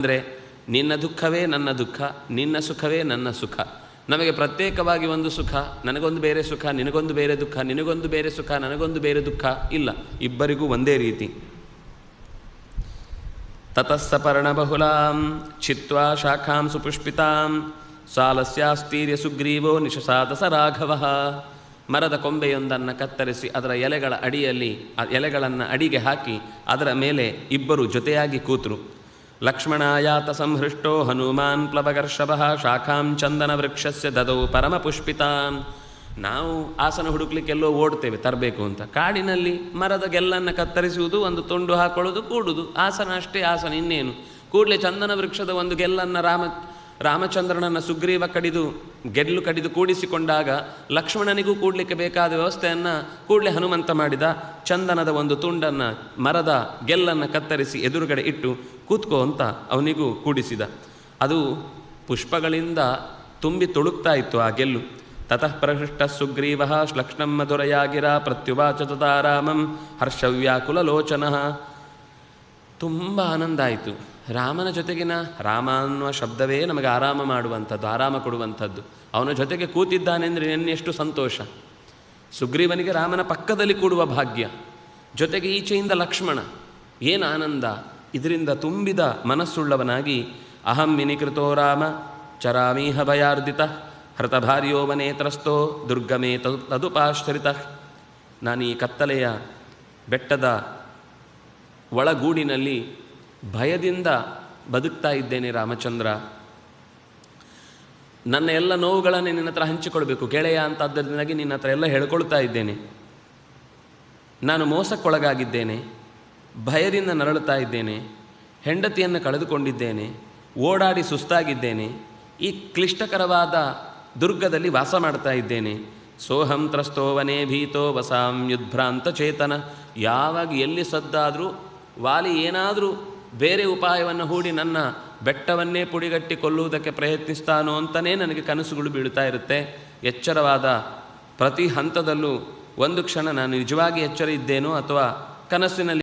ಅಂದರೆ ನಿನ್ನ ದುಃಖವೇ ನನ್ನ ದುಃಖ, ನಿನ್ನ ಸುಖವೇ ನನ್ನ ಸುಖ. ನಮಗೆ ಪ್ರತ್ಯೇಕವಾಗಿ ಒಂದು ಸುಖ, ನನಗೊಂದು ಬೇರೆ ಸುಖ, ನಿನಗೊಂದು ಬೇರೆ ದುಃಖ, ನಿನಗೊಂದು ಬೇರೆ ಸುಖ, ನನಗೊಂದು ಬೇರೆ ದುಃಖ ಇಲ್ಲ. ಇಬ್ಬರಿಗೂ ಒಂದೇ ರೀತಿ. ತತಸ್ಸ ಪರ್ಣಬಹುಲಾಂ ಚಿತ್ವಾ ಶಾಖಾಂ ಸುಪುಷ್ಪಿತಾಂ ಸಾಲಸ್ಯಾಸ್ತೀರ್ಯ ಸುಗ್ರೀವೋ ನಿಶಸಾದಸ ರಾಘವಃ. ಮರದ ಕೊಂಬೆಯೊಂದನ್ನು ಕತ್ತರಿಸಿ ಅದರ ಎಲೆಗಳ ಅಡಿಯಲ್ಲಿ ಎಲೆಗಳನ್ನು ಅಡಿಗೆ ಹಾಕಿ ಅದರ ಮೇಲೆ ಇಬ್ಬರು ಜೊತೆಯಾಗಿ ಕೂತರು. ಲಕ್ಷ್ಮಣಾಯಾತ ಸಂಹೃಷ್ಟೋ ಹನುಮಾನ್ ಪ್ಲವಗರ್ಷಭಃ ಶಾಖಾಂ ಚಂದನ ವೃಕ್ಷಸ್ಯ ದದೌ ಪರಮಪುಷ್ಪಿತಾಂ. ನಾವು ಆಸನ ಹುಡುಕ್ಲಿಕ್ಕೆಲ್ಲೋ ಓಡ್ತೇವೆ ತರಬೇಕು ಅಂತ. ಕಾಡಿನಲ್ಲಿ ಮರದ ಗೆಲ್ಲನ್ನು ಕತ್ತರಿಸುವುದು, ಒಂದು ತುಂಡು ಹಾಕೊಳ್ಳೋದು, ಕೂಡುವುದು. ಆಸನ ಅಷ್ಟೇ ಆಸನ, ಇನ್ನೇನು. ಕೂಡಲೇ ಚಂದನ ವೃಕ್ಷದ ಒಂದು ಗೆಲ್ಲನ್ನು ರಾಮಚಂದ್ರನನ್ನು ಸುಗ್ರೀವ ಗೆಲ್ಲು ಕಡಿದು ಕೂಡಿಸಿಕೊಂಡಾಗ ಲಕ್ಷ್ಮಣನಿಗೂ ಕೂಡಲಿಕ್ಕೆ ಬೇಕಾದ ವ್ಯವಸ್ಥೆಯನ್ನು ಕೂಡಲೇ ಹನುಮಂತ ಮಾಡಿದ. ಚಂದನದ ಒಂದು ತುಂಡನ್ನು, ಮರದ ಗೆಲ್ಲನ್ನು ಕತ್ತರಿಸಿ ಎದುರುಗಡೆ ಇಟ್ಟು ಕೂತ್ಕೋ ಅಂತ ಅವನಿಗೂ ಕೂಡಿಸಿದ. ಅದು ಪುಷ್ಪಗಳಿಂದ ತುಂಬಿ ತುಳುಕ್ತಾ ಇತ್ತು ಆ ಗೆಲ್ಲು. ತತಃ ಪ್ರಹೃಷ್ಟ ಸುಗ್ರೀವ ಶ್ಲಕ್ಷ್ಣಂ ಮಧುರಯಾಗಿರ ಪ್ರತ್ಯುವಾಚ ತಥಾ ರಾಮಂ ಹರ್ಷವ್ಯಾಕುಲಲೋಚನಃ. ತುಂಬ ಆನಂದ ಆಯಿತು. ರಾಮನ ಜೊತೆಗಿನ, ರಾಮ ಅನ್ನುವ ಶಬ್ದವೇ ನಮಗೆ ಆರಾಮ ಮಾಡುವಂಥದ್ದು, ಆರಾಮ ಕೊಡುವಂಥದ್ದು. ಅವನ ಜೊತೆಗೆ ಕೂತಿದ್ದಾನೆಂದರೆ ಎನ್ನೆಷ್ಟು ಸಂತೋಷ. ಸುಗ್ರೀವನಿಗೆ ರಾಮನ ಪಕ್ಕದಲ್ಲಿ ಕೂಡುವ ಭಾಗ್ಯ, ಜೊತೆಗೆ ಈಚೆಯಿಂದ ಲಕ್ಷ್ಮಣ, ಏನು ಆನಂದ. ಇದರಿಂದ ತುಂಬಿದ ಮನಸ್ಸುಳ್ಳವನಾಗಿ ಅಹಂ ವಿನಿಕೃತೋ ರಾಮ ಚರಾಮೀಹ ಭಯಾರ್ದಿತ ಹೃತಭಾರ್ಯೋ ವನೇತ್ರಸ್ಥೋ ದುರ್ಗಮೇ ತದುಪಾಶ್ರಿತ. ನಾನು ಈ ಕತ್ತಲೆಯ ಬೆಟ್ಟದ ಒಳಗೂಡಿನಲ್ಲಿ ಭಯದಿಂದ ಬದುಕ್ತಾ ಇದ್ದೇನೆ ರಾಮಚಂದ್ರ. ನನ್ನ ಎಲ್ಲ ನೋವುಗಳನ್ನು ನಿನ್ನ ಹತ್ರ ಹಂಚಿಕೊಳ್ಬೇಕು ಗೆಳೆಯ ಅಂತಾದ್ದರಿಂದಾಗಿ ನಿನ್ನ ಹತ್ರ ಎಲ್ಲ ಹೇಳ್ಕೊಳ್ತಾ ಇದ್ದೇನೆ. ನಾನು ಮೋಸಕ್ಕೊಳಗಾಗಿದ್ದೇನೆ, ಭಯದಿಂದ ನರಳುತ್ತಾ ಇದ್ದೇನೆ, ಹೆಂಡತಿಯನ್ನು ಕಳೆದುಕೊಂಡಿದ್ದೇನೆ, ಓಡಾಡಿ ಸುಸ್ತಾಗಿದ್ದೇನೆ, ಈ ಕ್ಲಿಷ್ಟಕರವಾದ ದುರ್ಗದಲ್ಲಿ ವಾಸ ಮಾಡ್ತಾ ಇದ್ದೇನೆ. ಸೋಹಂ ತ್ರಸ್ತೋ ವನೇ ಭೀತೋ ವಸಾಂ ಯುದ್ಭ್ರಾಂತ ಚೇತನ. ಯಾವಾಗ ಎಲ್ಲಿ ಸದ್ದಾದರೂ ವಾಲಿ ಏನಾದರೂ ಬೇರೆ ಉಪಾಯವನ್ನು ಹೂಡಿ ನನ್ನ ಬೆಟ್ಟವನ್ನೇ ಪುಡಿಗಟ್ಟಿ ಕೊಲ್ಲುವುದಕ್ಕೆ ಪ್ರಯತ್ನಿಸ್ತಾನೋ ಅಂತಲೇ ನನಗೆ ಕನಸುಗಳು ಬೀಳ್ತಾ ಇರುತ್ತೆ. ಎಚ್ಚರವಾದ ಪ್ರತಿ ಹಂತದಲ್ಲೂ ಒಂದು ಕ್ಷಣ ನಾನು ನಿಜವಾಗಿ ಎಚ್ಚರ ಇದ್ದೇನೋ ಅಥವಾ ಕನಸಿನಲ್ಲಿ